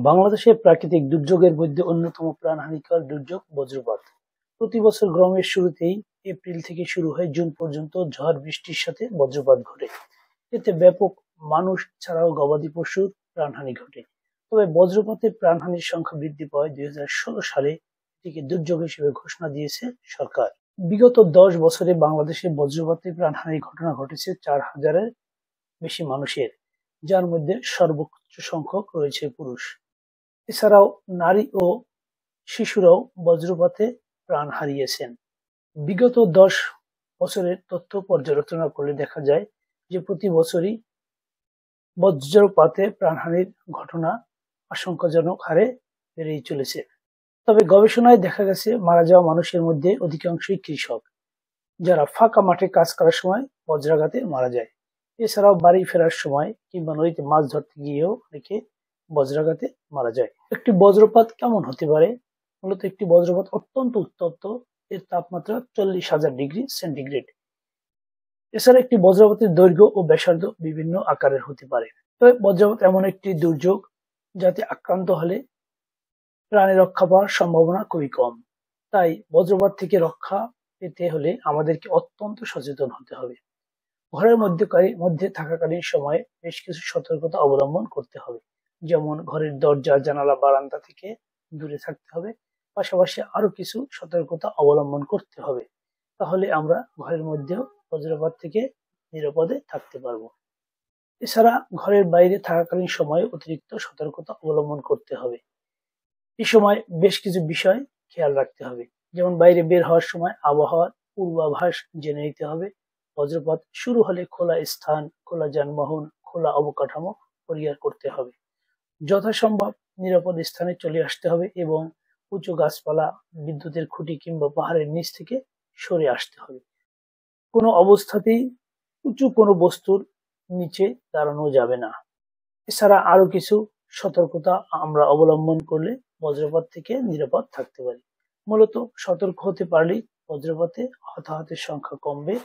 বাংলাদেশের প্রাকৃতিক দুর্যোগের মধ্যে অন্যতম প্রাণহানিকর দুর্যোগ বজ্রপাত। প্রতি বছর গরমের শুরুতেই এপ্রিল থেকে শুরু হয়ে জুন পর্যন্ত ঝড় বৃষ্টির সাথে বজ্রপাত ঘটে। এতে ব্যাপক মানুষ ছাড়াও গবাদি পশুর প্রাণহানি ঘটে। তবে বজ্রপাতের প্রাণহানির সংখ্যা বৃদ্ধি পায় 2016 সালে এটিকে দুর্যোগ হিসেবে ঘোষণা দিয়েছে সরকার। বিগত 10 বছরে বাংলাদেশে বজ্রপাতে প্রাণহানির ঘটনা ঘটেছে 4,000-এর বেশি মানুষের, যার মধ্যে সর্বোচ্চ সংখ্যক রয়েছে পুরুষ। এছাড়াও নারী ও শিশুরাও বজ্রপাতে প্রাণ হারিয়েছেন। বিগত 10 বছরের তথ্য পর্যালোচনা করলে দেখা যায় যে প্রতি বছরই বজ্রপাতে প্রাণহানির ঘটনা আশঙ্কাজনক হারে বেড়েই চলেছে। তবে গবেষণায় দেখা গেছে মারা যাওয়া মানুষের মধ্যে অধিকাংশই কৃষক, যারা ফাঁকা মাঠে কাজ করার সময় বজ্রাঘাতে মারা যায়। এছাড়াও বাড়ি ফেরার সময় কিংবা নদীতে মাছ ধরতে গিয়েও অনেকে বজ্রাঘাতে মারা যায়। একটি বজ্রপাত কেমন হতে পারে? মূলত একটি বজ্রপাত অত্যন্ত উত্তপ্ত, এর তাপমাত্রা 40,000 ডিগ্রি সেন্টিগ্রেড। এছাড়া একটি বজ্রপাতের দৈর্ঘ্য ও ব্যাসার্ধ বিভিন্ন আকারের হতে পারে। তবে বজ্রপাত এমন একটি দুর্যোগ যাতে আক্রান্ত হলে প্রাণে রক্ষা পাওয়ার সম্ভাবনা খুবই কম। তাই বজ্রপাত থেকে রক্ষা পেতে হলে আমাদেরকে অত্যন্ত সচেতন হতে হবে। ঘরের মধ্যে থাকাকালীন সময়ে বেশ কিছু সতর্কতা অবলম্বন করতে হবে। যেমন ঘরের দরজা, জানালা, বারান্দা থেকে দূরে থাকতে হবে। পাশাপাশি আরো কিছু সতর্কতা অবলম্বন করতে হবে। তাহলে আমরা ঘরের মধ্যেও বজ্রপাত থেকে নিরাপদে থাকতে পারবো। এছাড়া ঘরের বাইরে থাকাকালীন সময়ে অতিরিক্ত সতর্কতা অবলম্বন করতে হবে। এই সময় বেশ কিছু বিষয় খেয়াল রাখতে হবে। যেমন বাইরে বের হওয়ার সময় আবহাওয়ার পূর্বাভাস জেনে নিতে হবে। বজ্রপাত শুরু হলে খোলা স্থান, খোলা যানবাহন, খোলা অবকাঠামো পরিহার করতে হবে। যথাসম্ভব নিরাপদ স্থানে চলে আসতে হবে এবং উঁচু গাছপালা, বিদ্যুতের খুঁটি কিংবা পাহাড়ের নিচ থেকে সরে আসতে হবে। কোনো অবস্থাতেই উঁচু কোনো বস্তুর নিচে দাঁড়ানো যাবে না। এছাড়া আরো কিছু সতর্কতা আমরা অবলম্বন করলে বজ্রপাত থেকে নিরাপদ থাকতে পারি। মূলত সতর্ক হতে পারলেই বজ্রপাতে হতাহতের সংখ্যা কমবে